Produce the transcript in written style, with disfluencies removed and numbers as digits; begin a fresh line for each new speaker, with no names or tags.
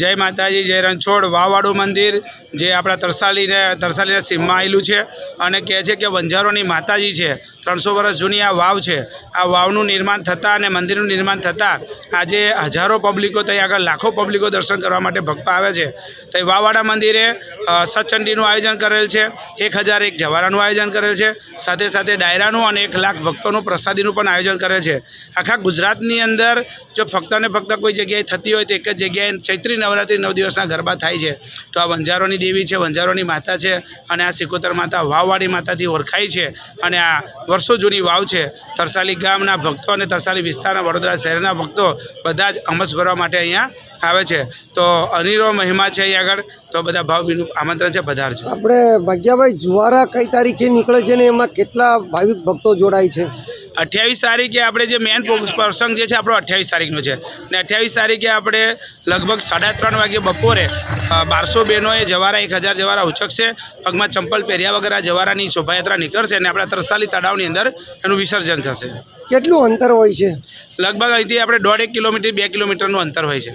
જય માતાજી, જય રણછોડ વાવવાળું મંદિર જે આપણા તરસાલીના સીમમાં આવેલું છે અને કહે છે કે વંજારોની માતાજી છે। 300 વર્ષ જૂની આ વાવ છે। આ વાવનું નિર્માણ થતાં અને મંદિરનું નિર્માણ થતાં આજે હજારો પબ્લિકો ત્યાં આગળ લાખો પબ્લિકો દર્શન કરવા માટે ભક્તો આવે છે। તો વાવવાળા મંદિરે સચંડીનું આયોજન કરેલ છે, 1001 જવારાનું આયોજન કરેલ છે, સાથે સાથે ડાયરાનું અને 1 લાખ ભક્તોનું પ્રસાદીનું પણ આયોજન કરેલ છે। આખા ગુજરાતની અંદર જો ફક્ત ને ફક્ત કોઈ જગ્યાએ થતી હોય તો એક જ જગ્યાએ ચૈત્રી નવરાત્રિ 9 દિવસના ગરબા થાય છે। તો આ વંજારોની દેવી છે, વંજારોની માતા છે અને આ સિકોતર માતા વાવવાળી માતાથી ઓળખાય છે અને આ વર્ષો જૂની વાવ છે। તરસાલી ગામના ભક્તો અને તરસાલી વિસ્તારના વડોદરા શહેરના ભક્તો બધા જ અમસ ભરવા માટે અહીંયા આવે છે। તો અનેરો મહિમા છે અહીંયા આગળ। તો બધા ભાવભીનું આમંત્રણ છે, પધારજો।
આપણે ભાગ્યાભાઈ જુવારા કઈ તારીખે નીકળે છે ને એમાં કેટલા ભાવિક ભક્તો જોડાય છે?
28 તારીખે આપણે જે મેન પ્રસંગ જે છે આપણો 28 તારીખનો છે ને 28 તારીખે આપણે લગભગ 3:30 વાગે બપોરે 1200 બહેનોએ જવારા 1000 જવારા ઉચકશે। પગમાં ચંપલ પહેર્યા વગર આ જવારાની શોભાયાત્રા નીકળશે અને આપણા તરસાલી તળાવની અંદર એનું વિસર્જન થશે।
કેટલું અંતર હોય છે?
લગભગ અહીંથી આપણે 1.5 કિલોમીટર 2 કિલોમીટરનું અંતર હોય છે।